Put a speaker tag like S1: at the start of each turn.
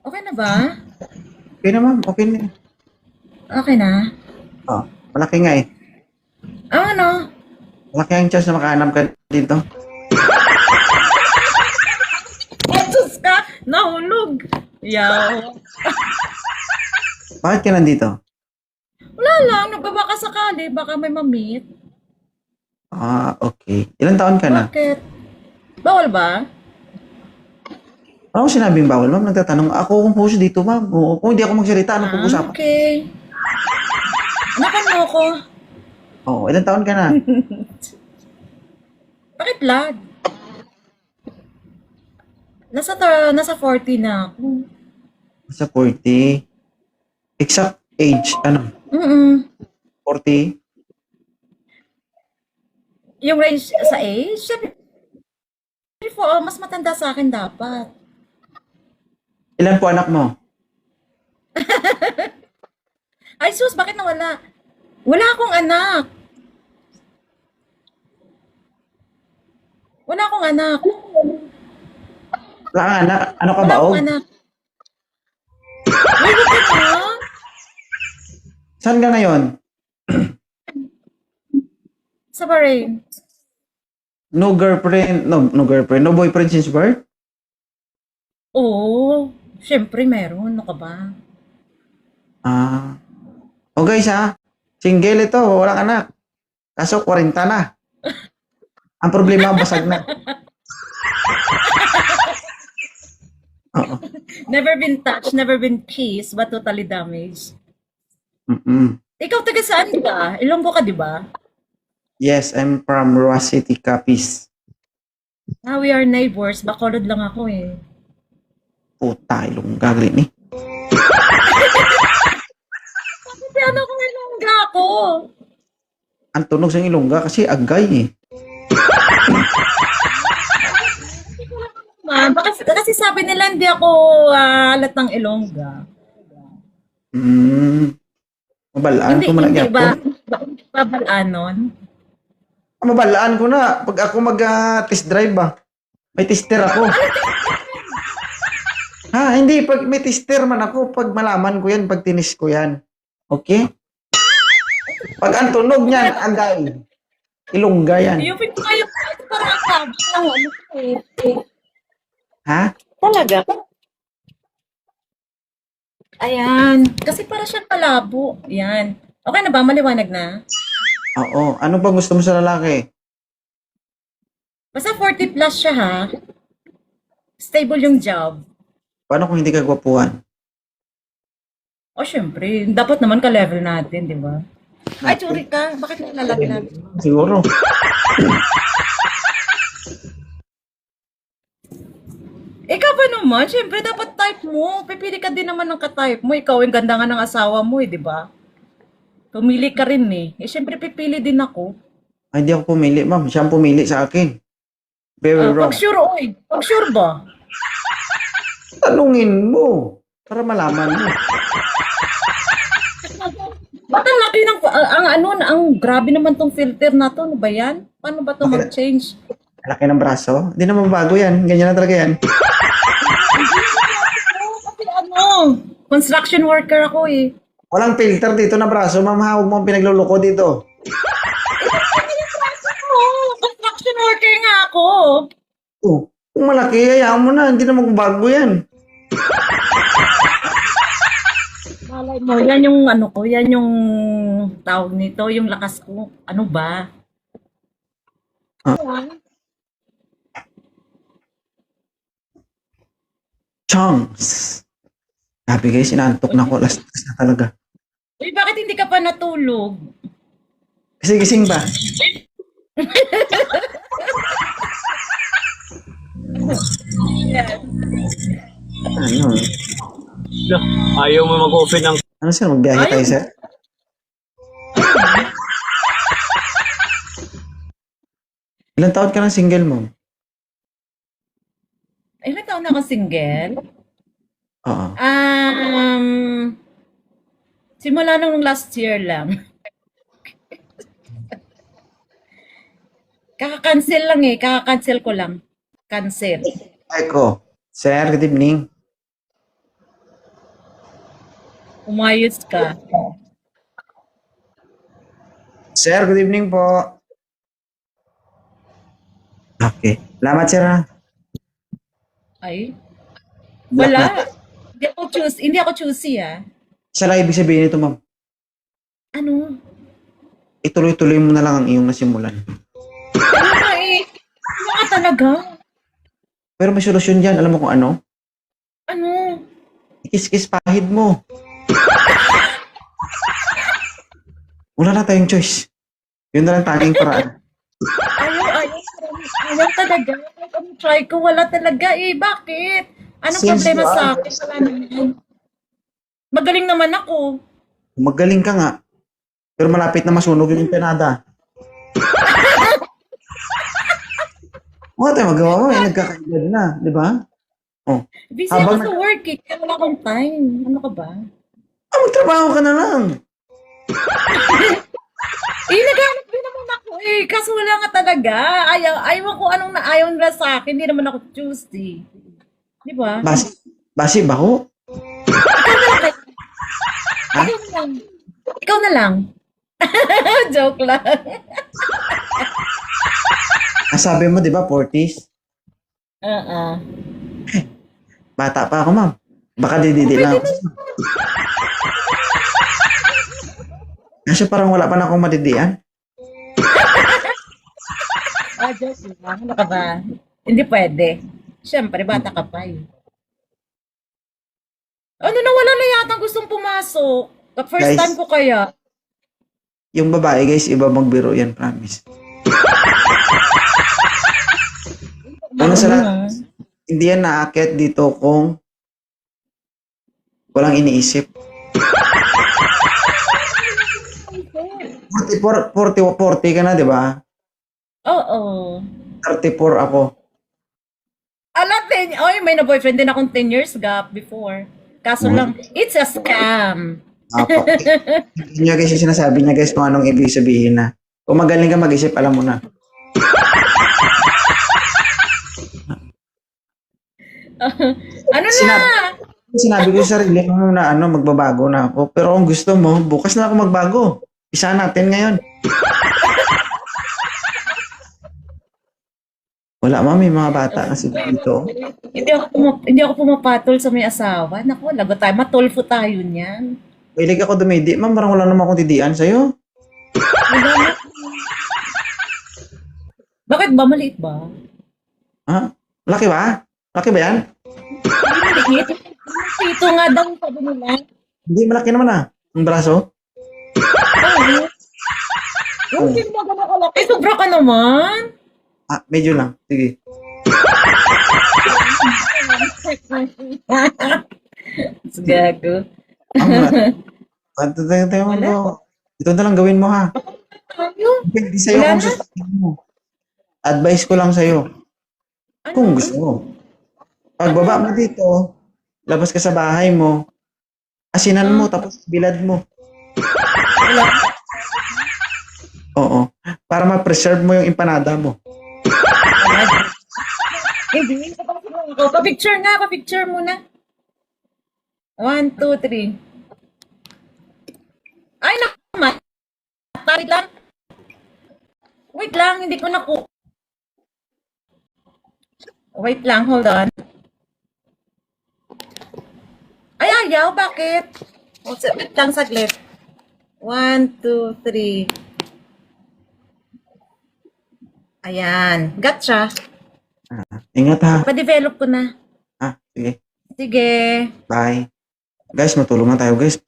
S1: Okay na ba?
S2: Okay na, ma'am. Okay na.
S1: Okay na?
S2: Oh, malaki nga eh.
S1: Ano?
S2: Malaki ang chance na makahanap ka dito.
S1: Etos ka! Nahulog! Yaw.
S2: Bakit ka nandito?
S1: Wala lang, nagbabaka sakali. Baka may mamit.
S2: Ah, okay. Ilang taon ka na?
S1: Bakit? Bawal ba?
S2: Ano ko sinabing bawal, ma'am? Nagtatanong ako kung host dito, ma'am. O, kung hindi ako magsalita, ano pag-usapan?
S1: Okay. Anakan mo ako.
S2: Oo, ilang taon ka na?
S1: Bakit lag? Nasa 40 na ako.
S2: Sa 40. Exact age, ano?
S1: Mm-mm.
S2: 40?
S1: Yung range sa age, sabi ko, mas matanda sa akin dapat.
S2: Ilan po anak mo?
S1: Ay, sus, bakit nawala? Wala akong anak. Wala akong anak.
S2: Wala kang anak? Ano ka
S1: Wala
S2: ba,
S1: akong
S2: og?
S1: anak. Ay, bakit ka?
S2: Saan ka ngayon?
S1: Sa Bahrain.
S2: No girlfriend? No girlfriend. No boyfriend since birth?
S1: Oo. Siyempre meron. Ano ka ba?
S2: Ah. O guys, ha? Single ito. Walang anak. Kaso 40 na. Ang problema, basag na. Oo.
S1: Never been touched, never been kissed, but totally damaged.
S2: Mm-mm.
S1: Ikaw taga saan ka? Ilonggo ka, di ba?
S2: Yes, I'm from Roa City, Capiz.
S1: Ah, we are neighbors. Bacolod lang ako eh.
S2: Puta, ilong gagli ni.
S1: Kasi ano kung ilongga ako?
S2: Ang tunog sa ilongga kasi agay eh.
S1: Kasi sabi nila hindi ako alat ng ilongga.
S2: Mabalaan
S1: Hindi,
S2: ko man
S1: hindi
S2: ko.
S1: ba? Bakit pa balanon?
S2: Mabalaan ko na. Pag ako mag-test drive ba? May tester ako. Ha, hindi. Pag may tester man ako, pag malaman ko yan, pag tinis ko yan. Okay? Pag ang tunog niyan, agay. Ilongga yan.
S1: Yung ko kayo, parang sabi ng ano ko eh.
S2: Ha?
S1: Talaga? Ayan. Kasi para siyang malabo. Ayan. Okay na ba? Maliwanag na?
S2: Oo. Ano ba gusto mo sa lalaki?
S1: Basta 40 plus siya ha. Stable yung job.
S2: Paano kung hindi ka gwapuhan?
S1: O syempre, dapat naman ka-level natin, di ba? Ay, sorry ka. Bakit nalalaglag?
S2: Siguro.
S1: Ikaw ba naman? Syempre, dapat type mo. Pipili ka din naman ng ka-type mo. Ikaw, yung ganda nga ng asawa mo eh, di ba? Pumili ka rin eh. Eh, syempre, pipili din ako.
S2: Ay, hindi ako pumili, ma'am. Siya ang pumili sa akin. Very wrong.
S1: Pag sure, oy. Pag sure ba?
S2: Tanungin mo. Para malaman mo.
S1: Ba't ang laki ng, ang grabe naman tong filter na to. Ano ba yan? Paano ba to
S2: Bakit?
S1: mag-change?
S2: Laki ng braso. Hindi naman bago yan. Ganyan na talaga yan.
S1: Kasi ano, construction worker ako eh.
S2: Walang filter dito na braso, ma'am. Ha? Huwag mo ang pinagluloko dito.
S1: Construction worker nga ako.
S2: Oh, kung malaki, hayaan mo na. Hindi na magbago yan.
S1: Malay mo, yan yung ano ko, yan yung tawag nito, yung lakas ko. Ano ba?
S2: Chunks. Sabi guys, sinantok na ako. Last na talaga.
S1: Uy, bakit hindi ka pa natulog?
S2: Kasi gising ba? Ano?
S3: No, ayaw mo mag-open ng
S2: Ano sir? Magbiyahe tayo sir? Ilang taon ka ng single mo?
S1: Ilan taon na ako single?
S2: Oo.
S1: Simula nung last year lang. Kaka-cancel lang eh, kaka-cancel ko lang. Cancel.
S2: Eko. Sir, good evening.
S1: Umayos ka.
S2: Sir, good evening po. Okay. Salamat, sir, ha?
S1: Ay,
S2: Black na.
S1: wala. Hindi ako choosy, ah.
S2: Isa lang ibig sabihin nito, ma'am.
S1: Ano?
S2: Ituloy-tuloy mo na lang ang iyong nasimulan.
S1: Ano ka eh? Ano ka talaga?
S2: Pero may solusyon dyan. Alam mo kung ano?
S1: Ano?
S2: Ikis-kis pahid mo. Wala na tayong choice. Yun na lang tanging paraan.
S1: Ayaw talaga. Kahit anong try ko, wala talaga eh. Bakit? Anong
S2: Since
S1: problema
S2: you
S1: sa
S2: are-
S1: akin? Wala naman. Magaling naman ako.
S2: Magaling ka nga. Pero malapit na masunog yung empanada. Wala tayong magawa mo. Nagkakaedad na. Di ba?
S1: Busy
S2: Habang
S1: ako sa work eh. Kaya wala akong time. Ano ka ba?
S2: Magtrabaho ka na lang.
S1: Eh, naghanap din naman ako eh. Kaso wala nga talaga. Ayaw ko anong naayaw nila sa akin. Hindi naman ako Tuesday. Di ba?
S2: Basi ba ho?
S1: Ikaw na lang. Ikaw na lang. Joke lang.
S2: Sabi mo, di ba, 40s? Bata pa ako, ma'am. Baka dididi lang ako. Kasi parang wala pa na akong madidian.
S1: Joke lang. Ano ka ba? Hindi pwede. Siyempre, bata ka pa eh. Ano na, wala na yata gustong pumasok. The first
S2: Guys.
S1: time ko kaya.
S2: Yung babae, guys, iba magbiro yan, promise. Una sa lahat, hindi yan naakit dito kung walang iniisip. 40 ka na, di ba?
S1: Oo.
S2: 34 ako.
S1: Oy, may na-boyfriend din akong 10 years gap before. Kaso lang, it's a scam.
S2: Apo. Hindi niya guys yung sinasabi niya guys kung anong ibig sabihin na. Kung magaling ka mag-isip, alam mo na.
S1: Ano na?
S2: Sinabi ko sa sarili ko na magbabago na ako. Pero kung gusto mo, bukas na ako magbago. Isa natin ngayon. Wala may mga bata kasi dito.
S1: Hindi ako pumapatol sa may asawa. Naku, lagot tayo. Matulfo tayo niyan.
S2: Pilig ako dumidi. Ma'am, parang wala naman akong tidian sa'yo.
S1: Bakit ba? Maliit ba?
S2: Ha? Laki ba? Laki ba yan?
S1: Maliit. Ito nga daw, sabi nila.
S2: Hindi, malaki naman ang braso.
S1: Hindi mo gano'n kalaki. Sobra ka naman.
S2: Medyo lang. Sige.
S1: Gago.
S2: Tayo mo. Ito na lang gawin mo ha. Hindi sa'yo
S1: Wala
S2: kung
S1: na.
S2: susunod mo. Advice ko lang sa'yo. Kung gusto mo. Pagbaba mo dito, labas ka sa bahay mo, asinan mo, tapos bilad mo. Oo. Para ma-preserve mo yung empanada mo.
S1: Hindi. Pa-picture nga. Pa-picture muna. 1, 2, 3. Ay, naman. Wait lang. Wait lang. Hindi ko naku... Wait lang. Hold on. Ay, ayaw. Bakit? Wait lang saglit. 1, 2, 3. Ayan. Gotcha.
S2: Ingat ha.
S1: Pa-develop ko na.
S2: Sige.
S1: Sige.
S2: Bye. Guys, matulog na tayo guys.